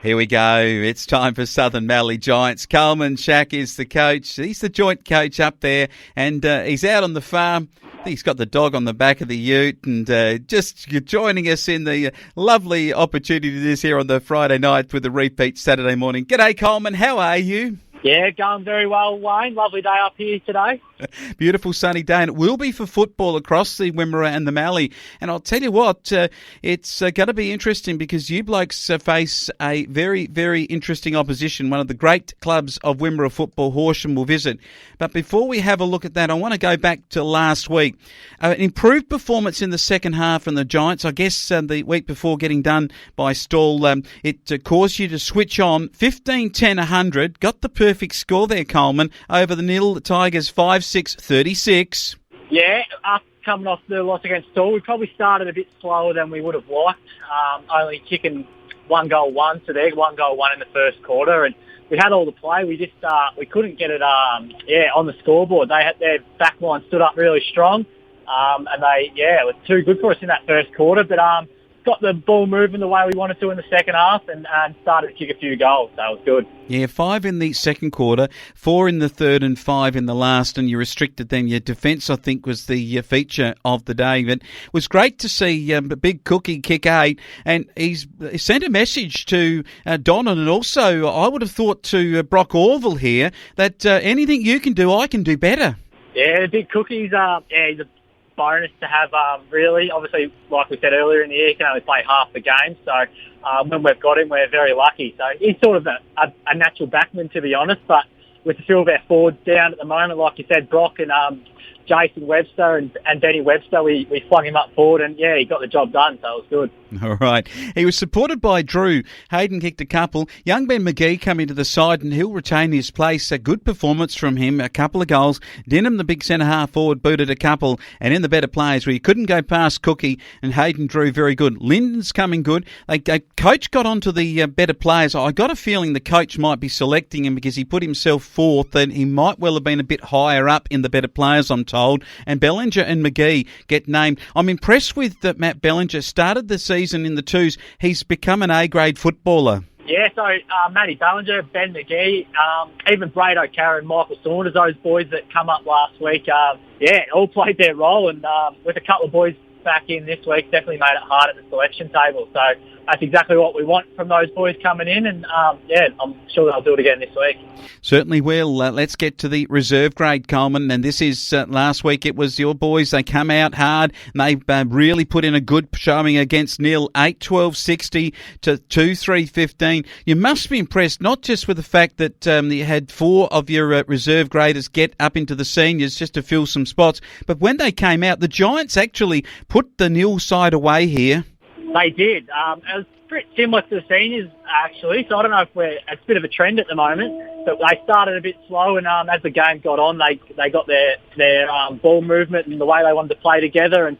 Here we go. It's time for Southern Mallee Giants. Coleman Schache is the coach. He's the joint coach up there, and he's out on the farm. I think he's got the dog on the back of the ute, and just joining us in the lovely opportunity this here on the Friday night with the repeat Saturday morning. G'day, Coleman. How are you? Yeah, going very well, Wayne. Lovely day up here today. Beautiful sunny day, and it will be for football across the Wimmera and the Mallee. And I'll tell you what, it's going to be interesting because you blokes face a very, very interesting opposition. One of the great clubs of Wimmera football, Horsham, will visit. But before we have a look at that, I want to go back to last week. An improved performance in the second half from the Giants. I guess the week before getting done by Stall, it caused you to switch on 15-10-100. Got the perfect score there, Coleman, over the Nil Tigers 5-6-36. Yeah, after coming off the loss against Stall, we probably started a bit slower than we would have liked. Only kicking 1-1 to there, 1-1 in the first quarter, and we had all the play. We just we couldn't get it on the scoreboard. They had their back line stood up really strong, and it was too good for us in that first quarter. But got the ball moving the way we wanted to in the second half, and started to kick a few goals. So it was good. Yeah, 5 in the second quarter, 4 in the third and 5 in the last, and you restricted them. Your defence, I think, was the feature of the day. But it was great to see Big Cookie kick 8, and he sent a message to Donnan, and also I would have thought to Brock Orville here that anything you can do, I can do better. Yeah, Big Cookie's he's a bonus to have, really. Obviously, like we said earlier in the year, he can only play half the game, so when we've got him, we're very lucky. So he's sort of a natural backman, to be honest, but with a few of our forwards down at the moment, like you said, Brock and Jason Webster and Benny Webster, we flung him up forward, and he got the job done, so it was good. All right. He was supported by Drew. Hayden kicked a couple. Young Ben McGee come into the side, and he'll retain his place. A good performance from him, a couple of goals. Denham, the big centre-half forward, booted a couple, and in the better players where he couldn't go past Cookie, and Hayden Drew very good. Lyndon's coming good. Coach got onto the better players. I got a feeling the coach might be selecting him because he put himself fourth, and he might well have been a bit higher up in the better players, I'm told. And Bellinger and McGee get named. I'm impressed with Matt Bellinger. Started the season in the twos. He's become an A-grade footballer. Yeah, so Matty Bellinger, Ben McGee, even Braid O'Carroll and Michael Saunders, those boys that come up last week, all played their role, and with a couple of boys back in this week, definitely made it hard at the selection table. So that's exactly what we want from those boys coming in, and I'm sure they'll do it again this week. Certainly will. Let's get to the reserve grade, Coleman, and this is last week it was your boys. They come out hard, and they really put in a good showing against Nil, 8-12-60 to 2-3-15. You must be impressed, not just with the fact that you had 4 of your reserve graders get up into the seniors just to fill some spots, but when they came out, the Giants actually put the Nil side away here. They did. It was pretty similar to the seniors, actually, so I don't know if it's a bit of a trend at the moment, but they started a bit slow, and as the game got on, they got their ball movement and the way they wanted to play together, and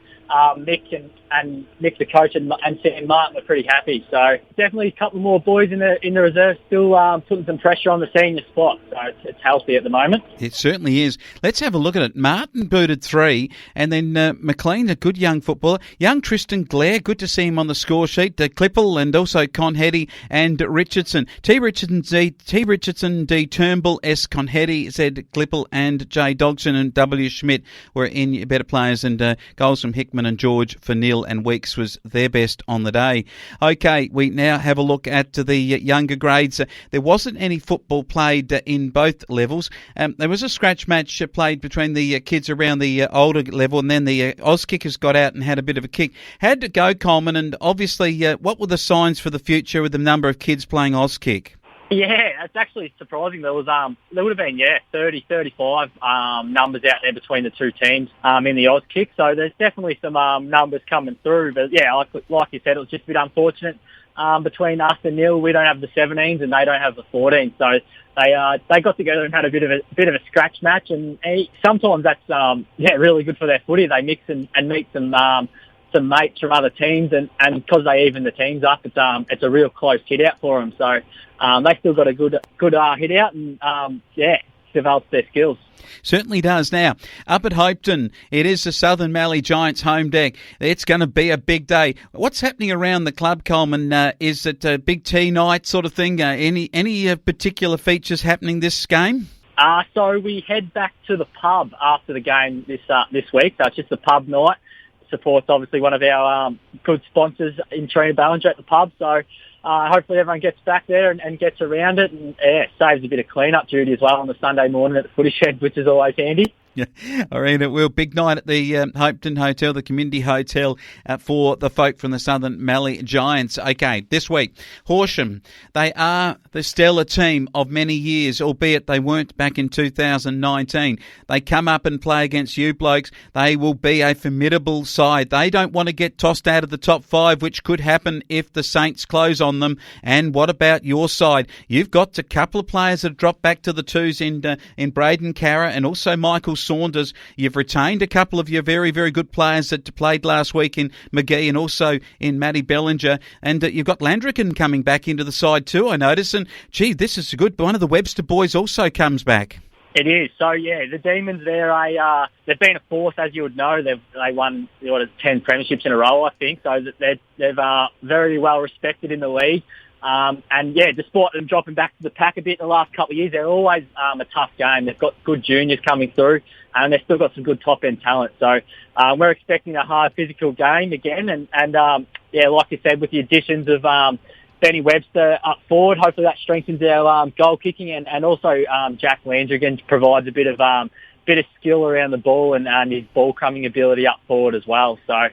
Nick, the coach, and Sam Martin were pretty happy. So definitely a couple more boys in the reserve still putting some pressure on the senior spot. So it's healthy at the moment. It certainly is. Let's have a look at it. Martin booted 3, and then McLean, a good young footballer. Young Tristan Blair, good to see him on the score sheet. Clipple and also Conhetty and Richardson. T. Richardson, D. Turnbull, S. Conhetty, Z. Clipple, and J. Dogson and W. Schmidt were in better players, and goals from Hickman and George for Neil, and Weeks was their best on the day. Okay, we now have a look at the younger grades. There wasn't any football played in both levels. There was a scratch match played between the kids around the older level, and then the Auskickers got out and had a bit of a kick. How'd it go, Coleman? And obviously, what were the signs for the future with the number of kids playing Auskick? Yeah, it's actually surprising. There would have been 30, 35 numbers out there between the two teams in the Auskick. So there's definitely some numbers coming through. But like you said, it was just a bit unfortunate between us and Neil. We don't have the 17s and they don't have the 14s. So they got together and had a bit of a scratch match. And sometimes that's really good for their footy. They mix and meet some mates from other teams, and because they even the teams up, it's a real close hit out for them. So they still got a good hit out, and develops their skills. Certainly does. Now, up at Hopetoun, it is the Southern Mallee Giants home deck. It's going to be a big day. What's happening around the club, Coleman? Is it a big tea night sort of thing? Any particular features happening this game? So we head back to the pub after the game this week. So it's just the pub night. Supports obviously one of our good sponsors in Trina Ballinger at the pub. So hopefully everyone gets back there and gets around it, and saves a bit of clean-up duty as well on the Sunday morning at the footy shed, which is always handy. Yeah, I mean, it will. Big night at the Hopetoun Hotel, the community hotel, for the folk from the Southern Mallee Giants. Okay, this week, Horsham, they are the stellar team of many years, albeit they weren't back in 2019. They come up and play against you blokes. They will be a formidable side. They don't want to get tossed out of the top 5, which could happen if the Saints close on them. And what about your side? You've got a couple of players that have dropped back to the 2s in Braden Carra and also Michael Saunders. You've retained a couple of your very, very good players that played last week in McGee and also in Matty Bellinger. And you've got Landrigan coming back into the side too, I notice. And, gee, this is good. One of the Webster boys also comes back. It is. So, yeah, the Demons, they've been a force, as you would know. They won 10 premierships in a row, I think. So they've very well respected in the league. And yeah, despite them dropping back to the pack a bit in the last couple of years, they're always a tough game. They've got good juniors coming through, and they've still got some good top-end talent. So we're expecting a hard physical game again. And like you said, with the additions of Benny Webster up forward, hopefully that strengthens our goal kicking, and also Jack Landrigan provides a bit of skill around the ball and his ball coming ability up forward as well. So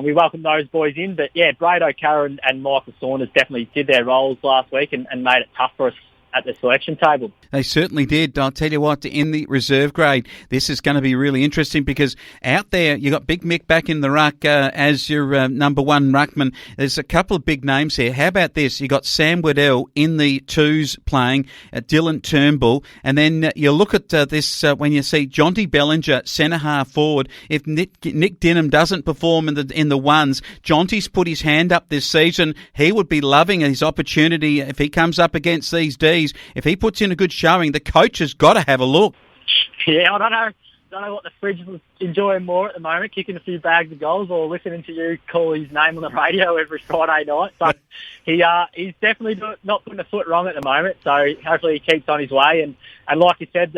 we welcome those boys in. But yeah, Brad O'Carra and Michael Saunders definitely did their roles last week and made it tough for us at the selection table. They certainly did. I'll tell you what, in the reserve grade, this is going to be really interesting because out there you got Big Mick back in the ruck as your number one ruckman. There's a couple of big names here. How about this? You got Sam Waddell in the 2s playing, Dylan Turnbull, and then you look at this when you see Jonty Bellinger centre half forward. If Nick Dinham doesn't perform in the 1s, Jonty's put his hand up this season. He would be loving his opportunity if he comes up against these Ds. If he puts in a good showing, the coach has got to have a look. Yeah, I don't know what the fridge was enjoying more at the moment, kicking a few bags of goals or listening to you call his name on the radio every Friday night. But he's definitely not putting a foot wrong at the moment. So hopefully he keeps on his way. And like you said,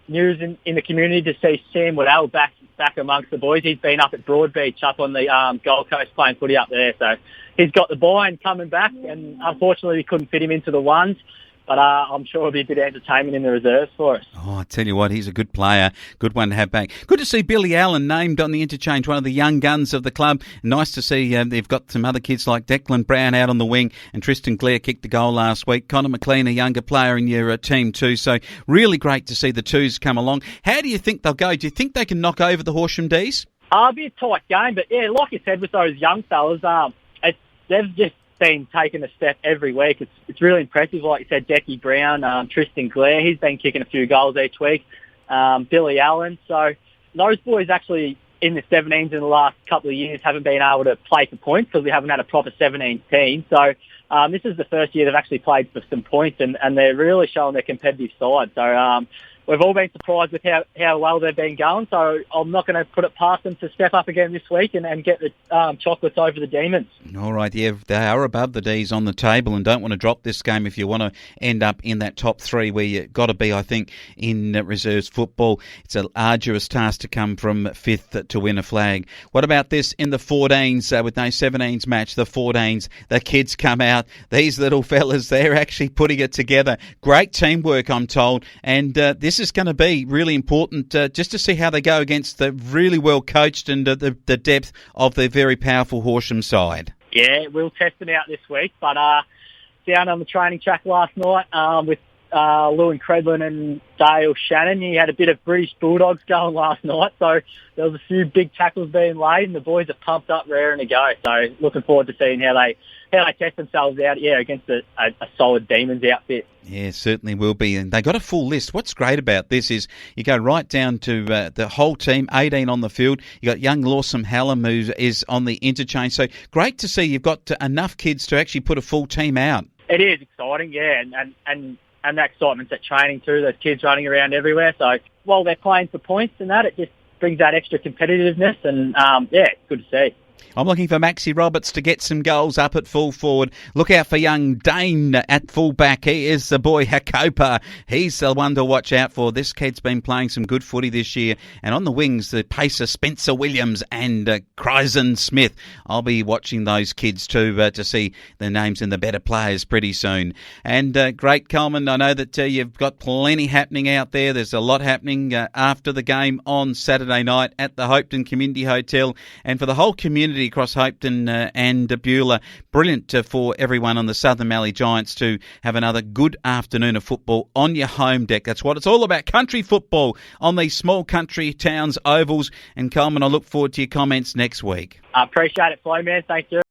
news in the community to see Sam Waddell back amongst the boys. He's been up at Broadbeach up on the Gold Coast playing footy up there. So he's got the buy and coming back. And unfortunately we couldn't fit him into the 1s. But I'm sure it'll be a bit of entertainment in the reserves for us. Oh, I tell you what, he's a good player. Good one to have back. Good to see Billy Allen named on the interchange, one of the young guns of the club. Nice to see they've got some other kids like Declan Brown out on the wing, and Tristan Clare kicked the goal last week. Connor McLean, a younger player in your team too. So really great to see the 2s come along. How do you think they'll go? Do you think they can knock over the Horsham D's? It'll be a tight game, but yeah, like you said, with those young fellas, they've just been taking a step every week. It's really impressive. Like you said, Decky Brown, Tristan Clare, he's been kicking a few goals each week. Billy Allen. So those boys actually in the 17s in the last couple of years haven't been able to play for points because we haven't had a proper 17s team. So this is the first year they've actually played for some points, and they're really showing their competitive side. So we've all been surprised with how well they've been going, so I'm not going to put it past them to step up again this week and get the chocolates over the Demons. All right, yeah, they are above the Ds on the table and don't want to drop this game if you want to end up in that top 3 where you've got to be, I think, in reserves football. It's an arduous task to come from 5th to win a flag. What about this in the 14s with no 17s match? The 14s, the kids come out. These little fellas, they're actually putting it together. Great teamwork, I'm told, and this is going to be really important just to see how they go against the really well coached and the depth of the very powerful Horsham side. Yeah, we'll test them out this week, but down on the training track last night with Lewin Credlin and Dale Shannon, he had a bit of British Bulldogs going last night, so there was a few big tackles being laid and the boys are pumped up, raring to go. So looking forward to seeing how they test themselves out, against a solid Demons outfit. Yeah, certainly will be. And they got a full list. What's great about this is you go right down to the whole team, 18 on the field. You got young Lawson Hallam who is on the interchange. So great to see you've got enough kids to actually put a full team out. It is exciting, yeah. And and that excitement's at training too. There's kids running around everywhere. So while they're playing for points and that, it just brings that extra competitiveness, and it's good to see. I'm looking for Maxi Roberts to get some goals up at full forward. Look out for young Dane at full back. He is the boy Hakopa. He's the one to watch out for. This kid's been playing some good footy this year. And on the wings, the pacer Spencer Williams and Kryzen Smith. I'll be watching those kids too to see the names and the better players pretty soon. And great, Coleman, I know that you've got plenty happening out there. There's a lot happening after the game on Saturday night at the Hopetoun Community Hotel. And for the whole community across Hopetoun and Beulah, brilliant for everyone on the Southern Mallee Giants to have another good afternoon of football on your home deck. That's what it's all about, country football on these small country towns ovals. And Coleman, I look forward to your comments next week. I appreciate it, Flo, man. Thank you.